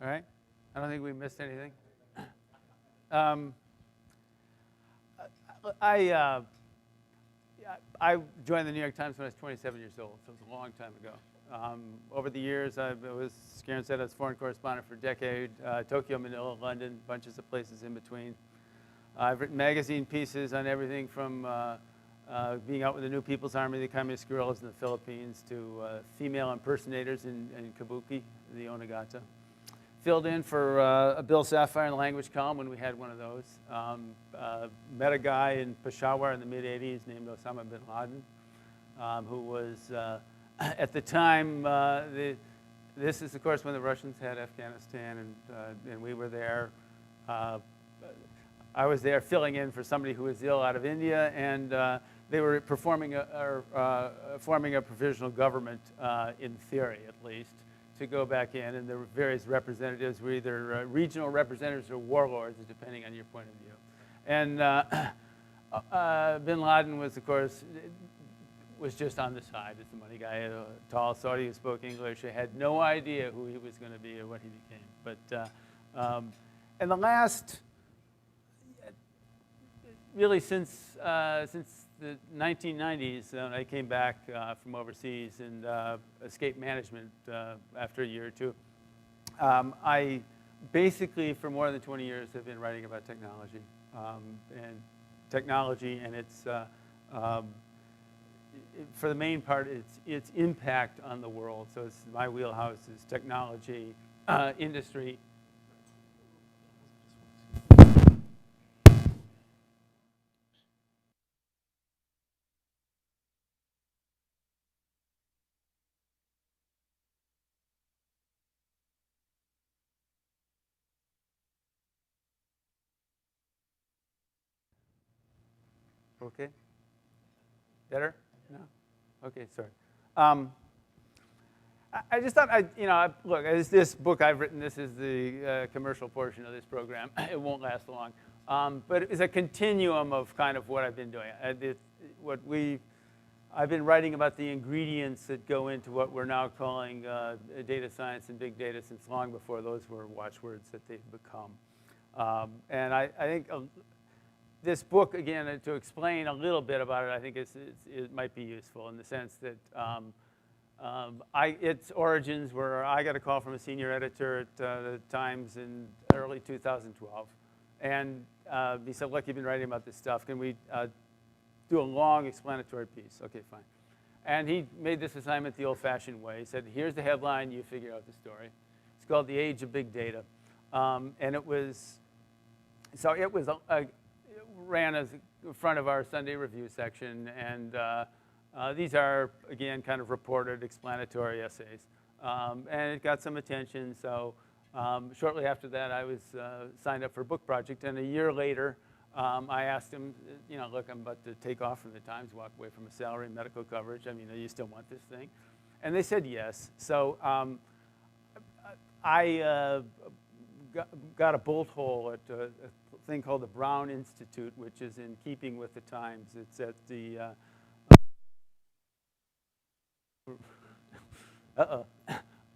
All right? I don't think we missed anything. Um, I joined the New York Times when I was 27 years old, so it was a long time ago. Over the years, I was, Karen said, I was foreign correspondent for a decade, Tokyo, Manila, London, bunches of places in between. I've written magazine pieces on everything from being out with the New People's Army, the Communist guerrillas in the Philippines, to female impersonators in Kabuki, the Onagata. Filled in for Bill Sapphire in the language column when we had one of those. Met a guy in Peshawar in the mid-'80s named Osama bin Laden, who was, at the time, this is, of course, when the Russians had Afghanistan, and we were there. I was there filling in for somebody who was ill out of India, and they were forming a provisional government, in theory at least, to go back in, and the various representatives were either regional representatives or warlords, depending on your point of view. And bin Laden was, of course, was just on the side as the money guy, a tall Saudi who spoke English. I had no idea who he was going to be or what he became. But in the last, really since the 1990s, when I came back from overseas and escaped management after a year or two, I basically, for more than 20 years, have been writing about technology and its, for the main part, its impact on the world. So it's my wheelhouse is technology, industry. Okay. Better? No? Okay, sorry. I just thought, look, this book I've written, this is the commercial portion of this program. It won't last long. But it's a continuum of kind of what I've been doing. I've been writing about the ingredients that go into what we're now calling data science and big data since long before those were watchwords that they've become. And I think this book, again, to explain a little bit about it, I think it might be useful in the sense that its origins were, I got a call from a senior editor at the Times in early 2012. And he said, look, you've been writing about this stuff. Can we do a long explanatory piece? Okay, fine. And he made this assignment the old-fashioned way. He said, here's the headline, you figure out the story. It's called The Age of Big Data. And it was, it ran as in front of our Sunday review section, and these are, again, kind of reported explanatory essays. And it got some attention, so shortly after that, I was signed up for a book project, and a year later, I asked him, look, I'm about to take off from the Times, walk away from a salary, medical coverage. I mean, do you still want this thing? And they said yes. So I got a bolt hole at a thing called the Brown Institute, which is in keeping with the Times. It's at the,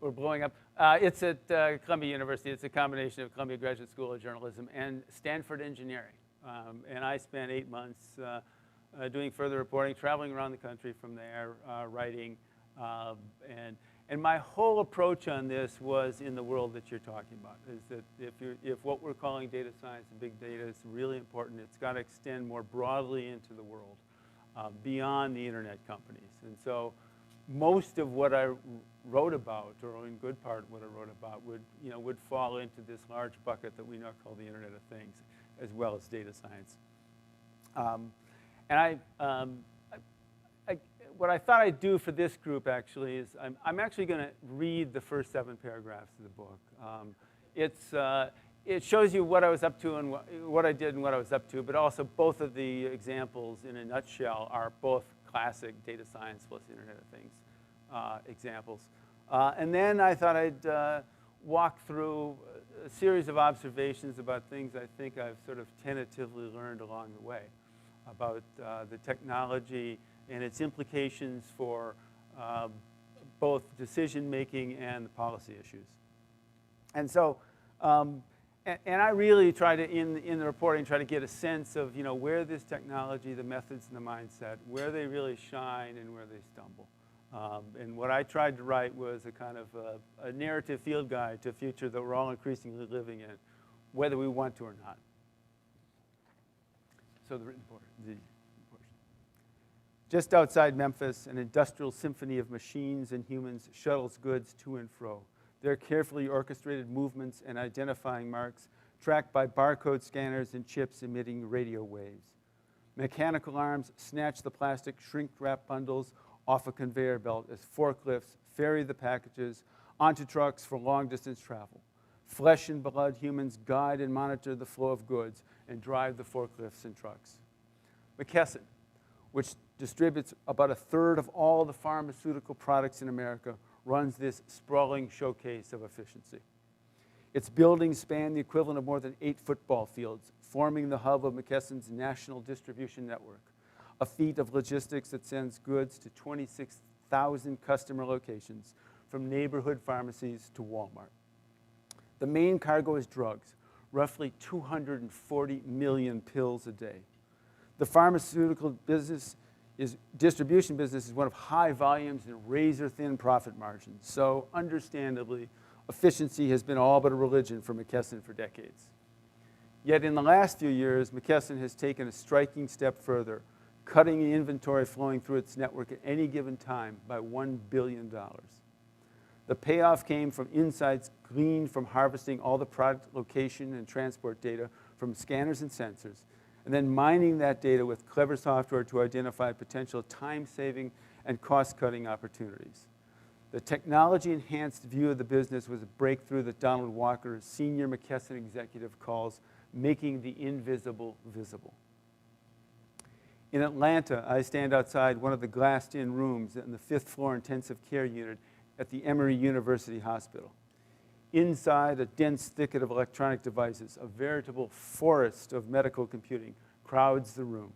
we're blowing up. It's at Columbia University. It's a combination of Columbia Graduate School of Journalism and Stanford Engineering. And I spent 8 months doing further reporting, traveling around the country from there, writing. And my whole approach on this was in the world that you're talking about, is that if what we're calling data science and big data is really important, it's got to extend more broadly into the world, beyond the internet companies. And so most of what I wrote about, or in good part what I wrote about, would fall into this large bucket that we now call the Internet of Things, as well as data science. What I thought I'd do for this group actually is I'm actually going to read the first 7 paragraphs of the book. It shows you what I was up to and what I did and what I was up to, but also both of the examples in a nutshell are both classic data science plus Internet of Things examples. And then I thought I'd walk through a series of observations about things I think I've sort of tentatively learned along the way about the technology and its implications for both decision-making and the policy issues. And so, and I really try to, in the reporting, try to get a sense of, where this technology, the methods, and the mindset, where they really shine and where they stumble. And what I tried to write was a kind of a narrative field guide to a future that we're all increasingly living in, whether we want to or not. So the written portion. Just outside Memphis, an industrial symphony of machines and humans shuttles goods to and fro. Their carefully orchestrated movements and identifying marks tracked by barcode scanners and chips emitting radio waves. Mechanical arms snatch the plastic shrink-wrap bundles off a conveyor belt as forklifts ferry the packages onto trucks for long-distance travel. Flesh and blood humans guide and monitor the flow of goods and drive the forklifts and trucks. McKesson, which distributes about 1/3 of all the pharmaceutical products in America, runs this sprawling showcase of efficiency. Its buildings span the equivalent of more than 8 football fields, forming the hub of McKesson's national distribution network, a feat of logistics that sends goods to 26,000 customer locations, from neighborhood pharmacies to Walmart. The main cargo is drugs, roughly 240 million pills a day. The pharmaceutical distribution business is one of high volumes and razor-thin profit margins. So understandably, efficiency has been all but a religion for McKesson for decades. Yet in the last few years, McKesson has taken a striking step further, cutting the inventory flowing through its network at any given time by $1 billion. The payoff came from insights gleaned from harvesting all the product location and transport data from scanners and sensors, and then mining that data with clever software to identify potential time-saving and cost-cutting opportunities. The technology-enhanced view of the business was a breakthrough that Donald Walker, a senior McKesson executive, calls making the invisible visible. In Atlanta, I stand outside one of the glassed-in rooms in the 5th floor intensive care unit at the Emory University Hospital. Inside, a dense thicket of electronic devices, a veritable forest of medical computing, crowds the room.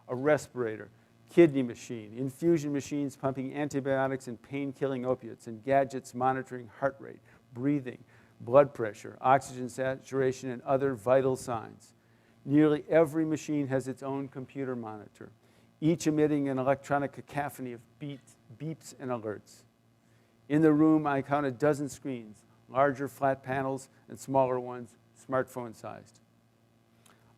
A respirator, kidney machine, infusion machines pumping antibiotics and pain-killing opiates, and gadgets monitoring heart rate, breathing, blood pressure, oxygen saturation, and other vital signs. Nearly every machine has its own computer monitor, each emitting an electronic cacophony of beeps and alerts. In the room, I count a dozen screens, larger flat panels and smaller ones, smartphone-sized.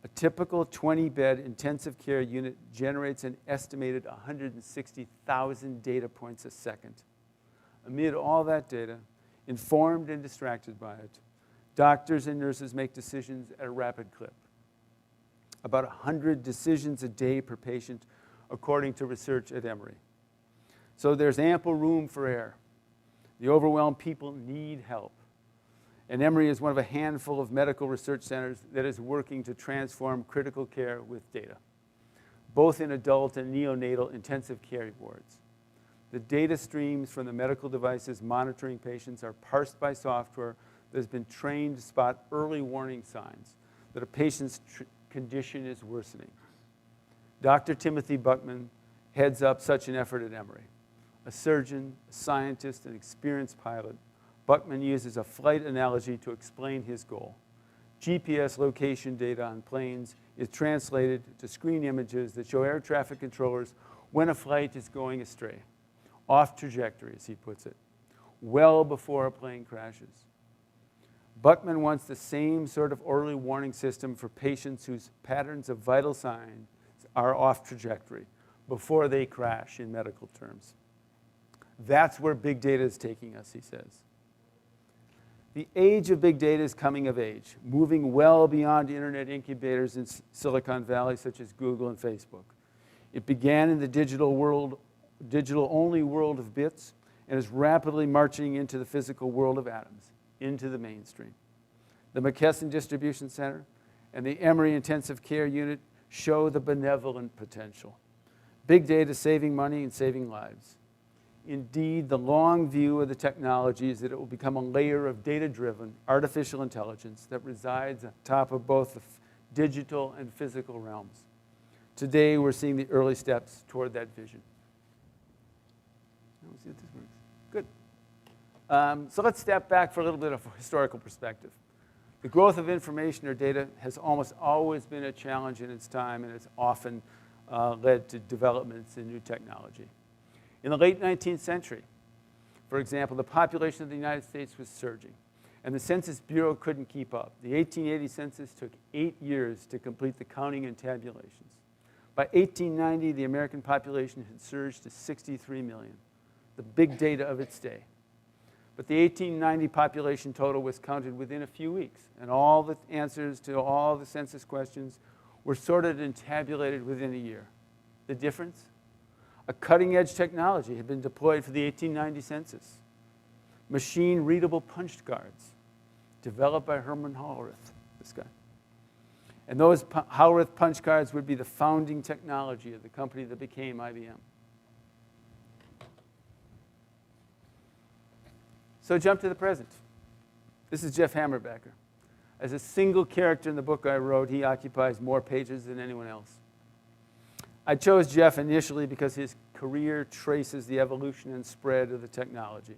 A typical 20-bed intensive care unit generates an estimated 160,000 data points a second. Amid all that data, informed and distracted by it, doctors and nurses make decisions at a rapid clip. About 100 decisions a day per patient, according to research at Emory. So there's ample room for error. The overwhelmed people need help. And Emory is one of a handful of medical research centers that is working to transform critical care with data, both in adult and neonatal intensive care wards. The data streams from the medical devices monitoring patients are parsed by software that has been trained to spot early warning signs that a patient's condition is worsening. Dr. Timothy Buckman heads up such an effort at Emory. A surgeon, a scientist, an experienced pilot, Buckman uses a flight analogy to explain his goal. GPS location data on planes is translated to screen images that show air traffic controllers when a flight is going astray, off trajectory, as he puts it, well before a plane crashes. Buckman wants the same sort of early warning system for patients whose patterns of vital signs are off trajectory before they crash, in medical terms. That's where big data is taking us, he says. The age of big data is coming of age, moving well beyond internet incubators in Silicon Valley, such as Google and Facebook. It began in the digital-only world of bits, and is rapidly marching into the physical world of atoms, into the mainstream. The McKesson Distribution Center and the Emory Intensive Care Unit show the benevolent potential. Big data saving money and saving lives. Indeed, the long view of the technology is that it will become a layer of data-driven artificial intelligence that resides on top of both the digital and physical realms. Today, we're seeing the early steps toward that vision. Let's see if this works. Good. So let's step back for a little bit of historical perspective. The growth of information or data has almost always been a challenge in its time, and it's often led to developments in new technology. In the late 19th century, for example, the population of the United States was surging, and the Census Bureau couldn't keep up. The 1880 census took 8 years to complete the counting and tabulations. By 1890, the American population had surged to 63 million, the big data of its day. But the 1890 population total was counted within a few weeks, and all the answers to all the census questions were sorted and tabulated within a year. The difference? A cutting-edge technology had been deployed for the 1890 census. Machine-readable punched cards, developed by Herman Hollrath, this guy. And those Hollrath punch cards would be the founding technology of the company that became IBM. So jump to the present. This is Jeff Hammerbacher. As a single character in the book I wrote, he occupies more pages than anyone else. I chose Jeff initially because his career traces the evolution and spread of the technology,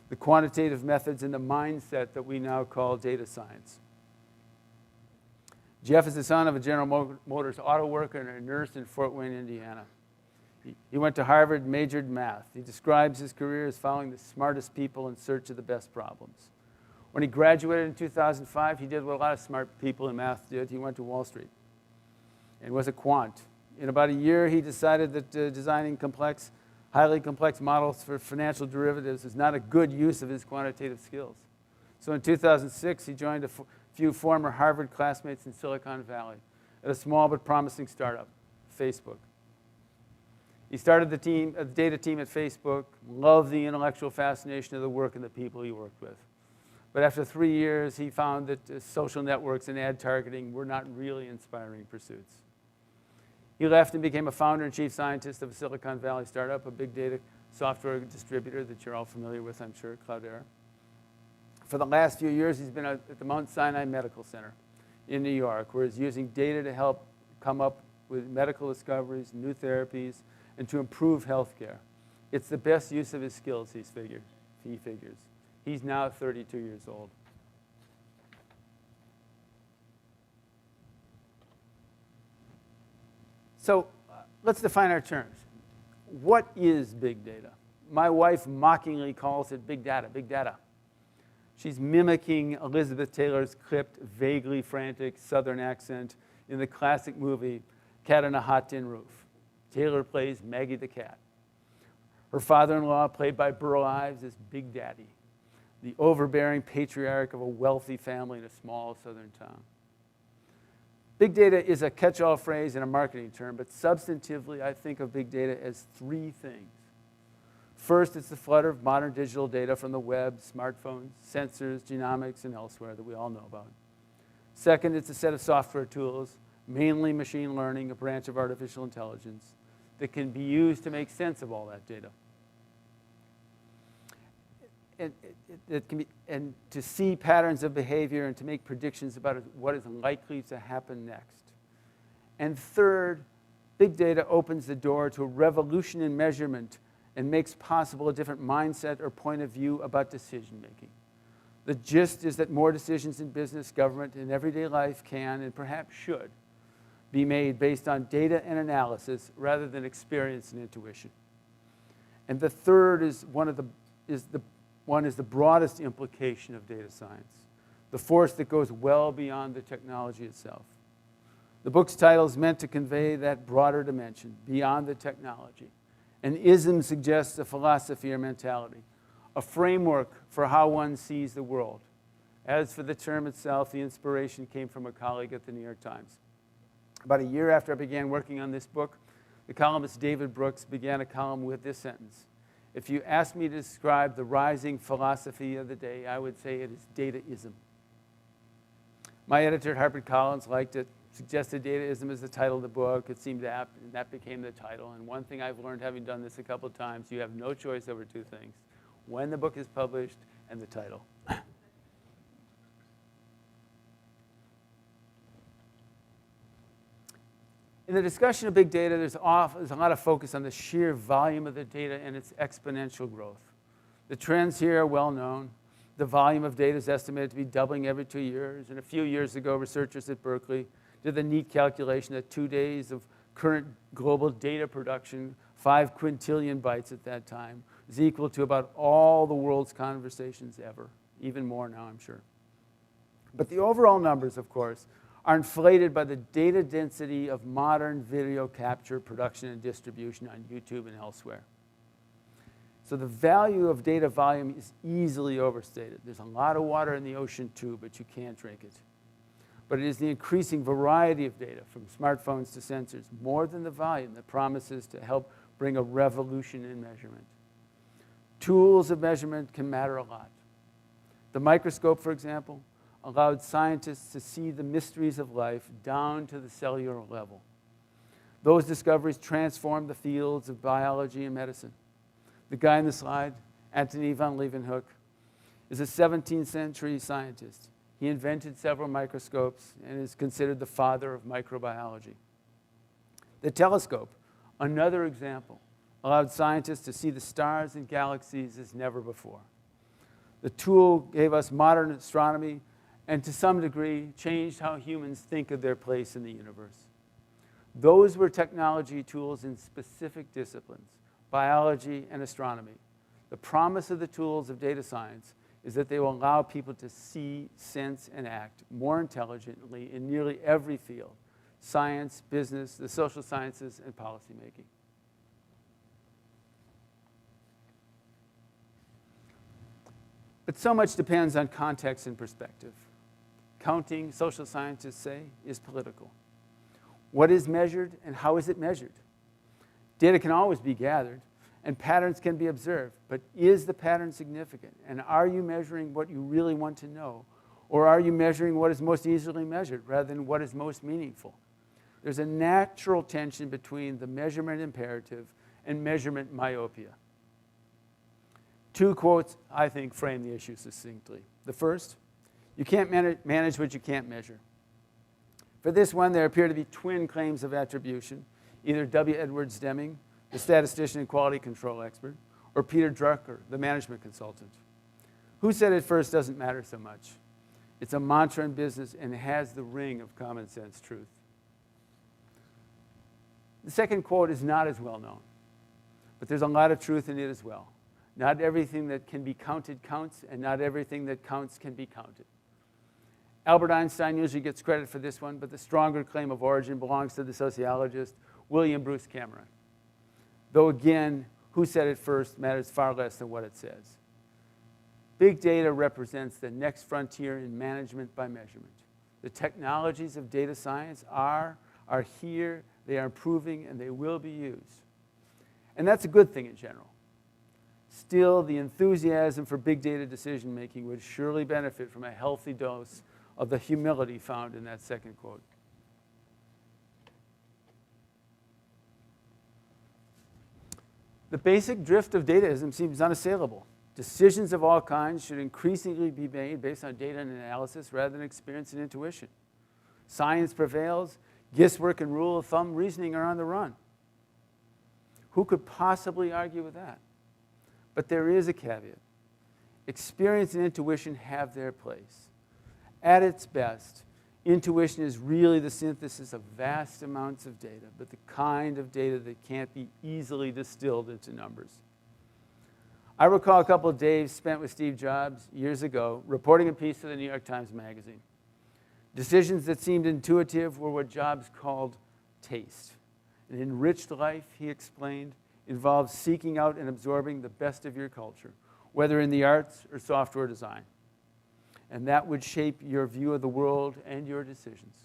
the quantitative methods and the mindset that we now call data science. Jeff is the son of a General Motors auto worker and a nurse in Fort Wayne, Indiana. He went to Harvard and majored in math. He describes his career as following the smartest people in search of the best problems. When he graduated in 2005, he did what a lot of smart people in math did. He went to Wall Street and was a quant. In about a year, he decided that designing highly complex models for financial derivatives is not a good use of his quantitative skills. So in 2006, he joined a few former Harvard classmates in Silicon Valley at a small but promising startup, Facebook. He started the data team at Facebook, loved the intellectual fascination of the work and the people he worked with. But after 3 years, he found that social networks and ad targeting were not really inspiring pursuits. He left and became a founder and chief scientist of a Silicon Valley startup, a big data software distributor that you're all familiar with, I'm sure, Cloudera. For the last few years, he's been at the Mount Sinai Medical Center in New York, where he's using data to help come up with medical discoveries, new therapies, and to improve healthcare. It's the best use of his skills, he figures. He's now 32 years old. So let's define our terms. What is big data? My wife mockingly calls it big data, big data. She's mimicking Elizabeth Taylor's clipped, vaguely frantic Southern accent in the classic movie Cat on a Hot Tin Roof. Taylor plays Maggie the cat. Her father-in-law, played by Burl Ives, is Big Daddy, the overbearing patriarch of a wealthy family in a small southern town. Big data is a catch-all phrase and a marketing term, but substantively, I think of big data as 3 things. First, it's the flood of modern digital data from the web, smartphones, sensors, genomics, and elsewhere that we all know about. Second, it's a set of software tools, mainly machine learning, a branch of artificial intelligence, that can be used to make sense of all that data. And to see patterns of behavior and to make predictions about what is likely to happen next. And third, big data opens the door to a revolution in measurement and makes possible a different mindset or point of view about decision making. The gist is that more decisions in business, government, and everyday life can, and perhaps should, be made based on data and analysis rather than experience and intuition. And the third is the broadest implication of data science, the force that goes well beyond the technology itself. The book's title is meant to convey that broader dimension, beyond the technology. An ism suggests a philosophy or mentality, a framework for how one sees the world. As for the term itself, the inspiration came from a colleague at the New York Times. About a year after I began working on this book, the columnist David Brooks began a column with this sentence: "If you ask me to describe the rising philosophy of the day, I would say it is dataism." My editor at HarperCollins liked it, suggested dataism as the title of the book. It seemed apt, and that became the title. And one thing I've learned, having done this a couple of times, you have no choice over 2 things: when the book is published and the title. In the discussion of big data, there's a lot of focus on the sheer volume of the data and its exponential growth. The trends here are well known. The volume of data is estimated to be doubling every 2 years. And a few years ago, researchers at Berkeley did the neat calculation that 2 days of current global data production, 5 quintillion bytes at that time, is equal to about all the world's conversations ever, even more now, I'm sure. But the overall numbers, of course, are inflated by the data density of modern video capture, production, and distribution on YouTube and elsewhere. So the value of data volume is easily overstated. There's a lot of water in the ocean too, but you can't drink it. But it is the increasing variety of data, from smartphones to sensors, more than the volume, that promises to help bring a revolution in measurement. Tools of measurement can matter a lot. The microscope, for example, allowed scientists to see the mysteries of life down to the cellular level. Those discoveries transformed the fields of biology and medicine. The guy on the slide, Antony van Leeuwenhoek, is a 17th century scientist. He invented several microscopes and is considered the father of microbiology. The telescope, another example, allowed scientists to see the stars and galaxies as never before. The tool gave us modern astronomy and to some degree changed how humans think of their place in the universe. Those were technology tools in specific disciplines, biology and astronomy. The promise of the tools of data science is that they will allow people to see, sense, and act more intelligently in nearly every field: science, business, the social sciences, and policymaking. But so much depends on context and perspective. Counting, social scientists say, is political. What is measured and how is it measured? Data can always be gathered and patterns can be observed, but is the pattern significant? And are you measuring what you really want to know? Or are you measuring what is most easily measured rather than what is most meaningful? There's a natural tension between the measurement imperative and measurement myopia. 2 quotes, I think, frame the issue succinctly. The first, you can't manage what you can't measure. For this one, there appear to be twin claims of attribution, either W. Edwards Deming, the statistician and quality control expert, or Peter Drucker, the management consultant. Who said it first doesn't matter so much. It's a mantra in business and has the ring of common sense truth. The second quote is not as well known, but there's a lot of truth in it as well. Not everything that can be counted counts, and not everything that counts can be counted. Albert Einstein usually gets credit for this one, but the stronger claim of origin belongs to the sociologist William Bruce Cameron. Though again, who said it first matters far less than what it says. Big data represents the next frontier in management by measurement. The technologies of data science are here, they are improving, and they will be used. And that's a good thing in general. Still, the enthusiasm for big data decision-making would surely benefit from a healthy dose of the humility found in that second quote. The basic drift of dataism seems unassailable. Decisions of all kinds should increasingly be made based on data and analysis rather than experience and intuition. Science prevails, guesswork and rule of thumb reasoning are on the run. Who could possibly argue with that? But there is a caveat. Experience and intuition have their place. At its best, intuition is really the synthesis of vast amounts of data, but the kind of data that can't be easily distilled into numbers. I recall a couple of days spent with Steve Jobs years ago reporting a piece for the New York Times Magazine. Decisions that seemed intuitive were what Jobs called taste. An enriched life, he explained, involves seeking out and absorbing the best of your culture, whether in the arts or software design. And that would shape your view of the world and your decisions.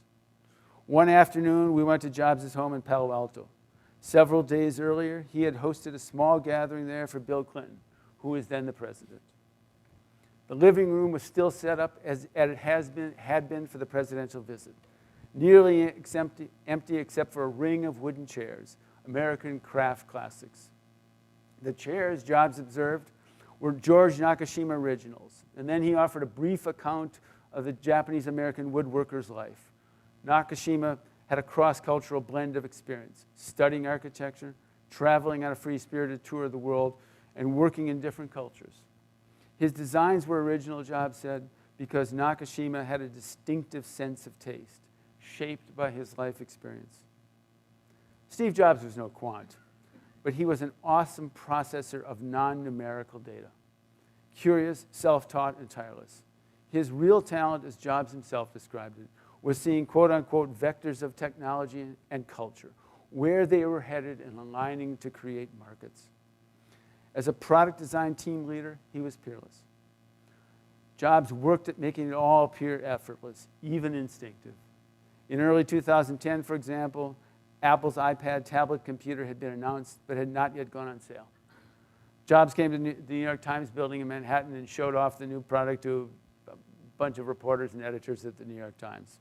One afternoon, we went to Jobs' home in Palo Alto. Several days earlier, he had hosted a small gathering there for Bill Clinton, who was then the president. The living room was still set up as it had been for the presidential visit, nearly empty except for a ring of wooden chairs, American craft classics. The chairs, Jobs observed, were George Nakashima originals, and then he offered a brief account of the Japanese-American woodworker's life. Nakashima had a cross-cultural blend of experience, studying architecture, traveling on a free-spirited tour of the world, and working in different cultures. His designs were original, Jobs said, because Nakashima had a distinctive sense of taste, shaped by his life experience. Steve Jobs was no quant, but he was an awesome processor of non-numerical data. Curious, self-taught, and tireless. His real talent, as Jobs himself described it, was seeing quote-unquote vectors of technology and culture, where they were headed and aligning to create markets. As a product design team leader, he was peerless. Jobs worked at making it all appear effortless, even instinctive. In early 2010, for example, Apple's iPad tablet computer had been announced but had not yet gone on sale. Jobs came to the New York Times building in Manhattan and showed off the new product to a bunch of reporters and editors at the New York Times.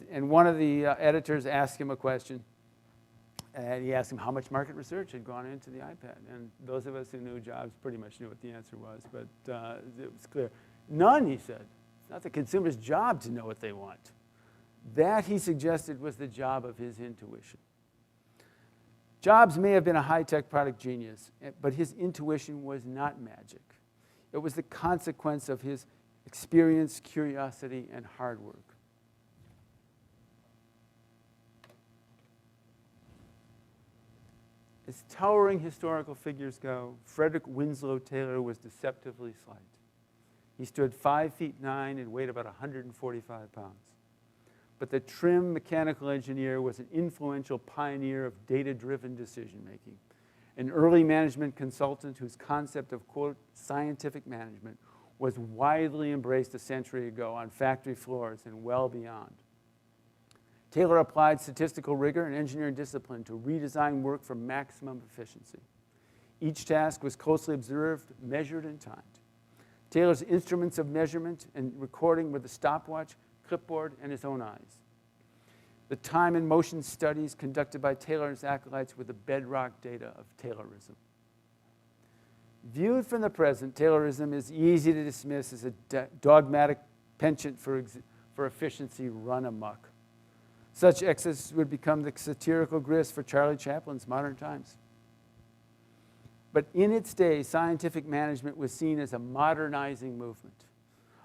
And one of the editors asked him a question, and he asked him how much market research had gone into the iPad. And those of us who knew Jobs pretty much knew what the answer was, but it was clear. None, he said. It's not the consumer's job to know what they want. That, he suggested, was the job of his intuition. Jobs may have been a high-tech product genius, but his intuition was not magic. It was the consequence of his experience, curiosity, and hard work. As towering historical figures go, Frederick Winslow Taylor was deceptively slight. He stood 5 feet 9 and weighed about 145 pounds. But the trim mechanical engineer was an influential pioneer of data-driven decision-making, an early management consultant whose concept of, quote, scientific management was widely embraced a century ago on factory floors and well beyond. Taylor applied statistical rigor and engineering discipline to redesign work for maximum efficiency. Each task was closely observed, measured, and timed. Taylor's instruments of measurement and recording were the stopwatch, clipboard, and his own eyes. The time and motion studies conducted by Taylor and his acolytes were the bedrock data of Taylorism. Viewed from the present, Taylorism is easy to dismiss as a dogmatic penchant for efficiency run amok. Such excess would become the satirical grist for Charlie Chaplin's Modern Times. But in its day, scientific management was seen as a modernizing movement,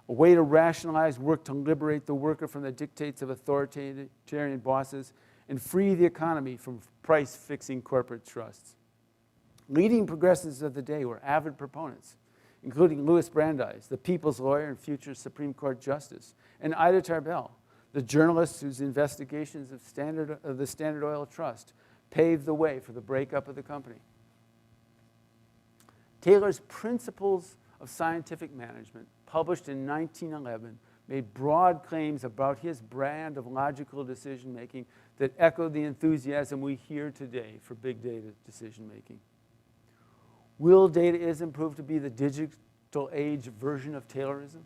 a way to rationalize work to liberate the worker from the dictates of authoritarian bosses and free the economy from price-fixing corporate trusts. Leading progressives of the day were avid proponents, including Louis Brandeis, the people's lawyer and future Supreme Court justice, and Ida Tarbell, the journalist whose investigations of the Standard Oil Trust paved the way for the breakup of the company. Taylor's Principles of Scientific Management, published in 1911, made broad claims about his brand of logical decision-making that echoed the enthusiasm we hear today for big data decision-making. Will dataism prove to be the digital age version of Taylorism?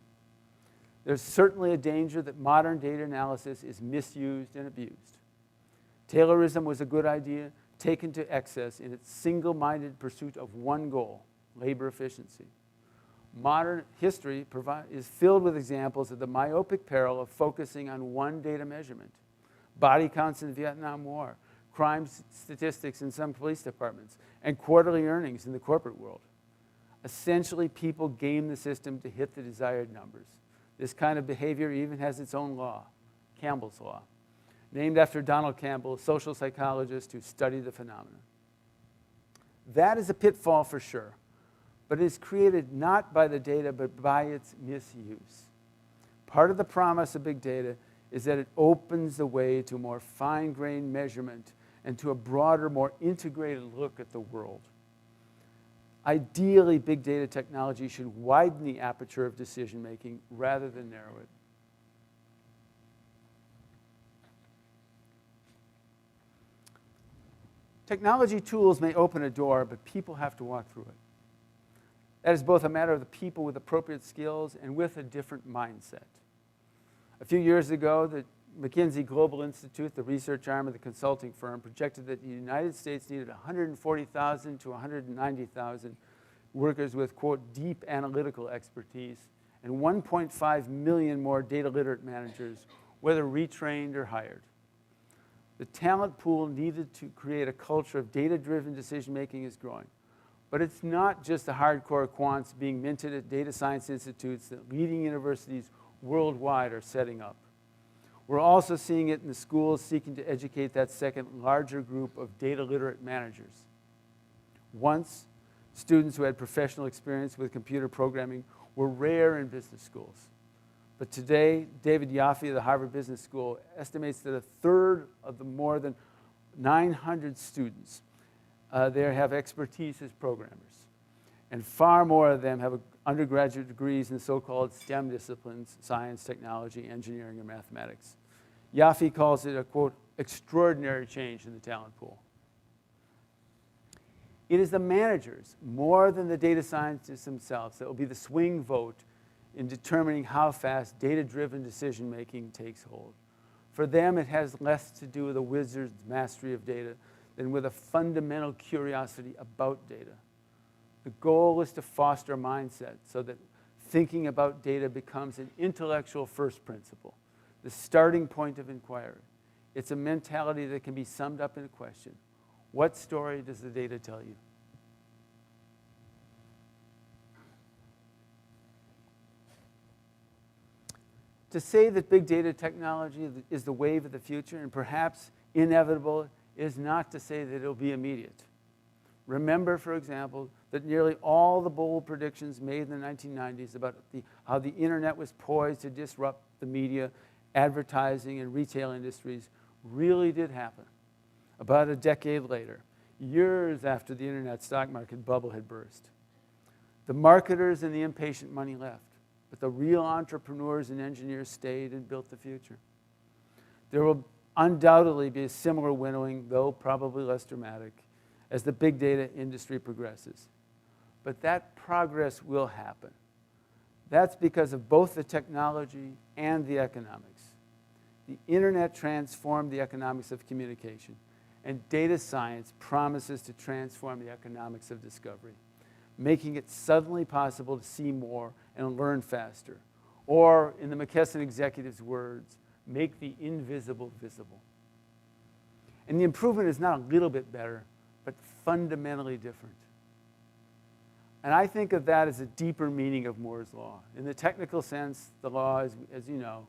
There's certainly a danger that modern data analysis is misused and abused. Taylorism was a good idea taken to excess in its single-minded pursuit of one goal, labor efficiency. Modern history is filled with examples of the myopic peril of focusing on one data measurement. Body counts in the Vietnam War, crime statistics in some police departments, and quarterly earnings in the corporate world. Essentially, people game the system to hit the desired numbers. This kind of behavior even has its own law, Campbell's Law, named after Donald Campbell, a social psychologist who studied the phenomenon. That is a pitfall for sure, but it is created not by the data, but by its misuse. Part of the promise of big data is that it opens the way to more fine-grained measurement and to a broader, more integrated look at the world. Ideally, big data technology should widen the aperture of decision-making rather than narrow it. Technology tools may open a door, but people have to walk through it. That is both a matter of the people with appropriate skills and with a different mindset. A few years ago, the McKinsey Global Institute, the research arm of the consulting firm, projected that the United States needed 140,000 to 190,000 workers with, quote, deep analytical expertise and 1.5 million more data literate managers, whether retrained or hired. The talent pool needed to create a culture of data-driven decision-making is growing. But it's not just the hardcore quants being minted at data science institutes that leading universities worldwide are setting up. We're also seeing it in the schools seeking to educate that second larger group of data literate managers. Once, students who had professional experience with computer programming were rare in business schools. But today, David Yaffe of the Harvard Business School estimates that a third of the more than 900 students there have expertise as programmers. And far more of them have undergraduate degrees in so-called STEM disciplines, science, technology, engineering, and mathematics. Yaffe calls it a, quote, extraordinary change in the talent pool. It is the managers, more than the data scientists themselves, that will be the swing vote in determining how fast data-driven decision-making takes hold. For them, it has less to do with a wizard's mastery of data than with a fundamental curiosity about data. The goal is to foster a mindset so that thinking about data becomes an intellectual first principle, the starting point of inquiry. It's a mentality that can be summed up in a question. What story does the data tell you? To say that big data technology is the wave of the future and perhaps inevitable is not to say that it'll be immediate. Remember, for example, that nearly all the bold predictions made in the 1990s about how the internet was poised to disrupt the media, advertising, and retail industries really did happen. About a decade later, years after the internet stock market bubble had burst. The marketers and the impatient money left, but the real entrepreneurs and engineers stayed and built the future. There will undoubtedly be a similar winnowing, though probably less dramatic, as the big data industry progresses. But that progress will happen. That's because of both the technology and the economics. The internet transformed the economics of communication, and data science promises to transform the economics of discovery, making it suddenly possible to see more and learn faster. Or, in the McKesson executive's words, make the invisible visible. And the improvement is not a little bit better, but fundamentally different. And I think of that as a deeper meaning of Mohr's law. In the technical sense, the law is, as you know,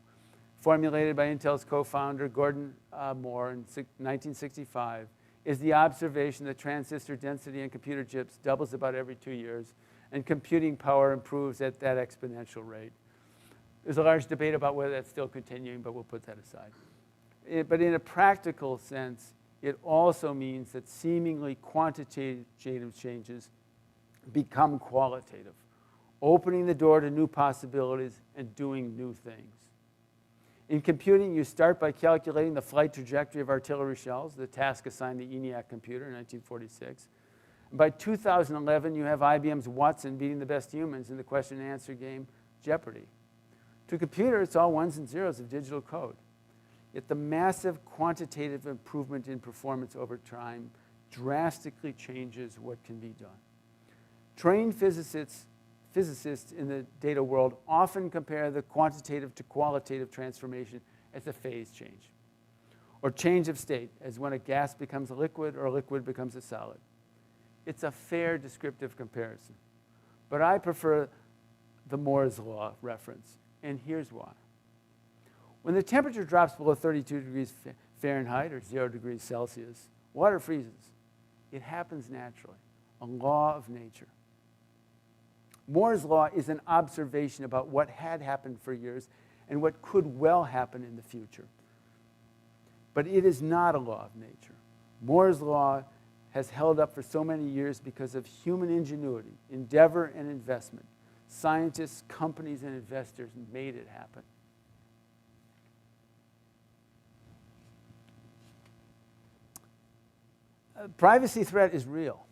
formulated by Intel's co-founder Gordon Mohr in 1965, is the observation that transistor density in computer chips doubles about every 2 years, and computing power improves at that exponential rate. There's a large debate about whether that's still continuing, but we'll put that aside. But in a practical sense, it also means that seemingly quantitative changes become qualitative, opening the door to new possibilities and doing new things. In computing, you start by calculating the flight trajectory of artillery shells, the task assigned the ENIAC computer in 1946. And by 2011, you have IBM's Watson beating the best humans in the question and answer game Jeopardy. To a computer, it's all ones and zeros of digital code. Yet the massive quantitative improvement in performance over time drastically changes what can be done. Trained physicists in the data world often compare the quantitative to qualitative transformation as a phase change, or change of state, as when a gas becomes a liquid or a liquid becomes a solid. It's a fair descriptive comparison, but I prefer the Mohr's law reference, and here's why. When the temperature drops below 32 degrees Fahrenheit or 0 degrees Celsius, water freezes. It happens naturally, a law of nature. Mohr's law is an observation about what had happened for years and what could well happen in the future. But it is not a law of nature. Mohr's law has held up for so many years because of human ingenuity, endeavor, and investment. Scientists, companies, and investors made it happen. Privacy threat is real,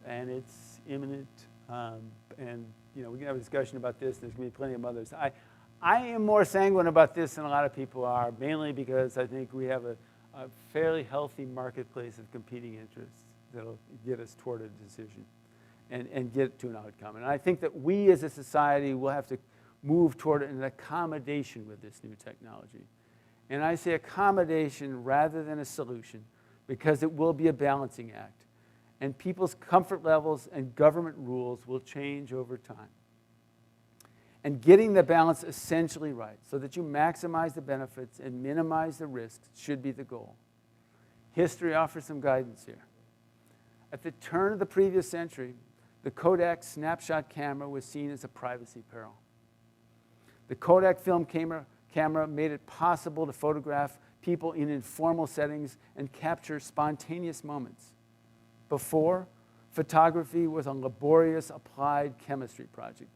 and it's imminent. And we can have a discussion about this. There's going to be plenty of others. I am more sanguine about this than a lot of people are, mainly because I think we have a fairly healthy marketplace of competing interests that'll get us toward a decision and get to an outcome. And I think that we as a society will have to move toward an accommodation with this new technology. And I say accommodation rather than a solution, because it will be a balancing act. and people's comfort levels and government rules will change over time. And getting the balance essentially right so that you maximize the benefits and minimize the risks should be the goal. History offers some guidance here. At the turn of the previous century, the Kodak snapshot camera was seen as a privacy peril. The Kodak film camera made it possible to photograph people in informal settings and capture spontaneous moments. Before, photography was a laborious applied chemistry project.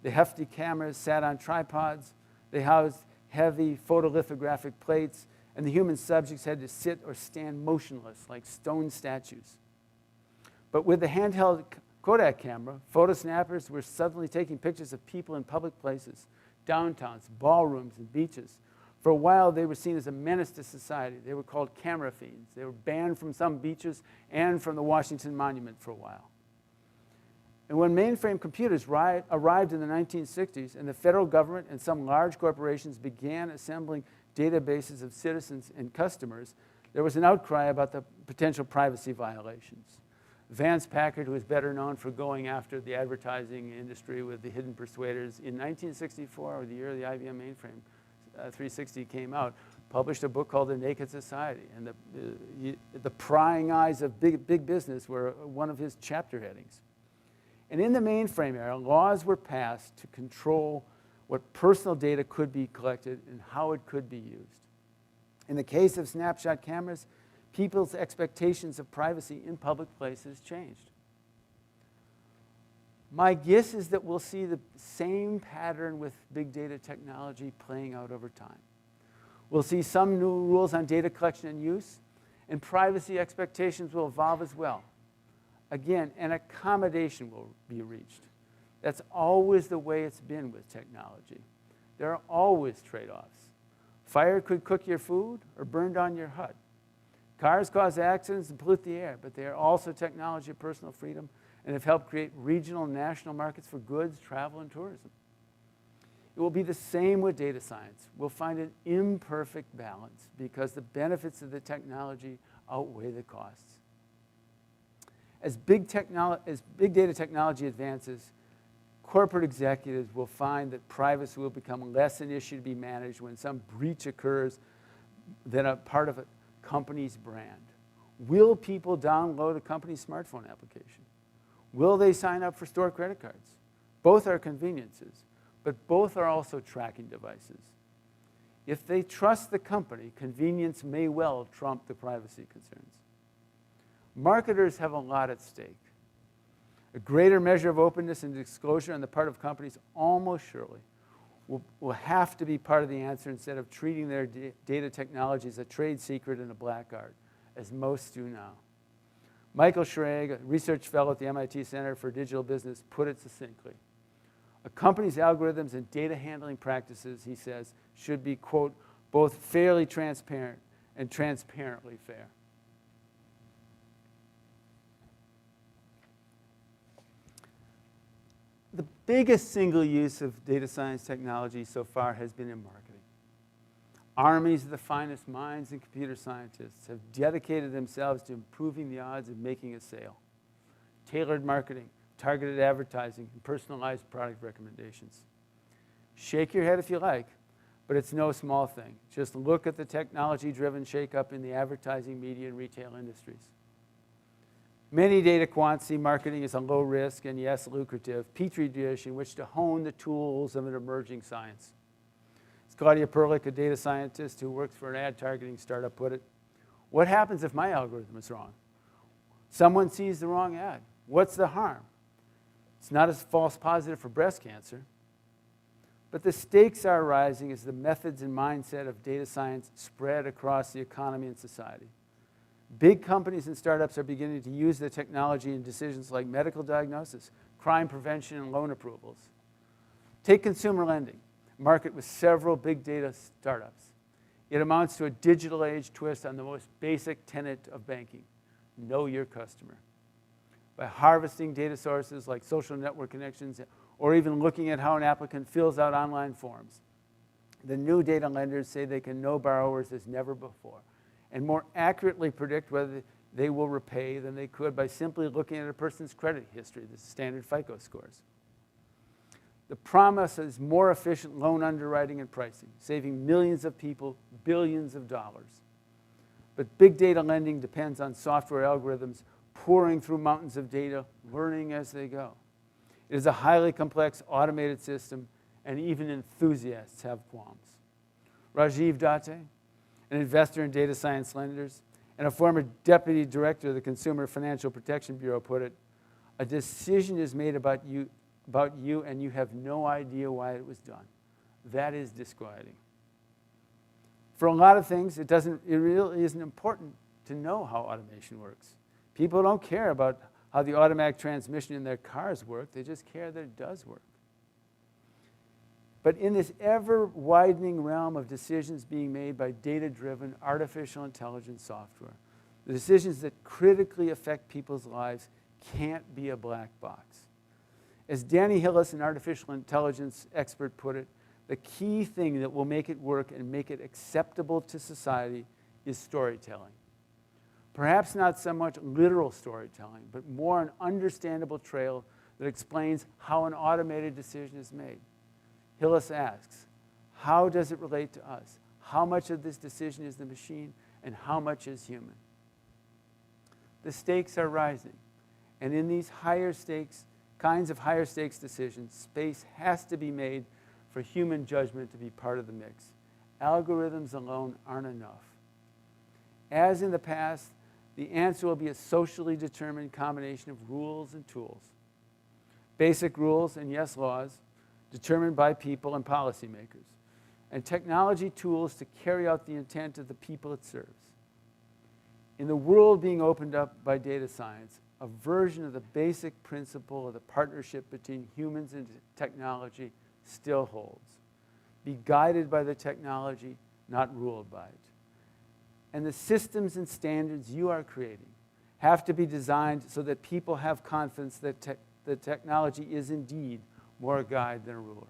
The hefty cameras sat on tripods, they housed heavy photolithographic plates, and the human subjects had to sit or stand motionless like stone statues. But with the handheld Kodak camera, photo snappers were suddenly taking pictures of people in public places, downtowns, ballrooms, and beaches. For a while, they were seen as a menace to society. They were called camera fiends. They were banned from some beaches and from the Washington Monument for a while. And when mainframe computers arrived in the 1960s and the federal government and some large corporations began assembling databases of citizens and customers, there was an outcry about the potential privacy violations. Vance Packard, who is better known for going after the advertising industry with the Hidden Persuaders, in 1964, or the year the IBM mainframe 360 came out, published a book called The Naked Society. And the prying eyes of big business were one of his chapter headings. And in the mainframe era, laws were passed to control what personal data could be collected and how it could be used. In the case of snapshot cameras, people's expectations of privacy in public places changed. My guess is that we'll see the same pattern with big data technology playing out over time. We'll see some new rules on data collection and use, and privacy expectations will evolve as well. Again, an accommodation will be reached. That's always the way it's been with technology. There are always trade-offs. Fire could cook your food or burn down your hut. Cars cause accidents and pollute the air, but they are also technology of personal freedom and have helped create regional and national markets for goods, travel, and tourism. It will be the same with data science. We'll find an imperfect balance because the benefits of the technology outweigh the costs. As big data technology advances, corporate executives will find that privacy will become less an issue to be managed when some breach occurs than a part of a company's brand. Will people download a company's smartphone application? Will they sign up for store credit cards? Both are conveniences, but both are also tracking devices. If they trust the company, convenience may well trump the privacy concerns. Marketers have a lot at stake. A greater measure of openness and disclosure on the part of companies almost surely will have to be part of the answer instead of treating their data technology as a trade secret and a black art, as most do now. Michael Schrag, a research fellow at the MIT Center for Digital Business, put it succinctly. A company's algorithms and data handling practices, he says, should be, quote, both fairly transparent and transparently fair. The biggest single use of data science technology so far has been in marketing. Armies of the finest minds and computer scientists have dedicated themselves to improving the odds of making a sale. Tailored marketing, targeted advertising, and personalized product recommendations. Shake your head if you like, but it's no small thing. Just look at the technology-driven shakeup in the advertising, media, and retail industries. Many data quants see marketing as a low risk and, yes, lucrative petri dish in which to hone the tools of an emerging science. As Claudia Perlich, a data scientist who works for an ad targeting startup, put it, what happens if my algorithm is wrong? Someone sees the wrong ad. What's the harm? It's not a false positive for breast cancer. But the stakes are rising as the methods and mindset of data science spread across the economy and society. Big companies and startups are beginning to use the technology in decisions like medical diagnosis, crime prevention, and loan approvals. Take consumer lending, a market with several big data startups. It amounts to a digital age twist on the most basic tenet of banking, know your customer. By harvesting data sources like social network connections or even looking at how an applicant fills out online forms, the new data lenders say they can know borrowers as never before and more accurately predict whether they will repay than they could by simply looking at a person's credit history, the standard FICO scores. The promise is more efficient loan underwriting and pricing, saving millions of people billions of dollars. But big data lending depends on software algorithms pouring through mountains of data, learning as they go. It is a highly complex automated system, and even enthusiasts have qualms. Rajiv Datte, an investor in data science lenders and a former deputy director of the Consumer Financial Protection Bureau, put it, "A decision is made about you and you have no idea why it was done. That is disquieting." For a lot of things, it really isn't important to know how automation works. People don't care about how the automatic transmission in their cars work. They just care that it does work. But in this ever-widening realm of decisions being made by data-driven artificial intelligence software, the decisions that critically affect people's lives can't be a black box. As Danny Hillis, an artificial intelligence expert, put it, the key thing that will make it work and make it acceptable to society is storytelling. Perhaps not so much literal storytelling, but more an understandable trail that explains how an automated decision is made. Hillis asks, how does it relate to us? How much of this decision is the machine and how much is human? The stakes are rising, and in these kinds of higher stakes decisions, space has to be made for human judgment to be part of the mix. Algorithms alone aren't enough. As in the past, the answer will be a socially determined combination of rules and tools. Basic rules, and yes, laws, determined by people and policymakers, and technology tools to carry out the intent of the people it serves. In the world being opened up by data science, a version of the basic principle of the partnership between humans and technology still holds. Be guided by the technology, not ruled by it. And the systems and standards you are creating have to be designed so that people have confidence that the technology is indeed more a guide than a ruler.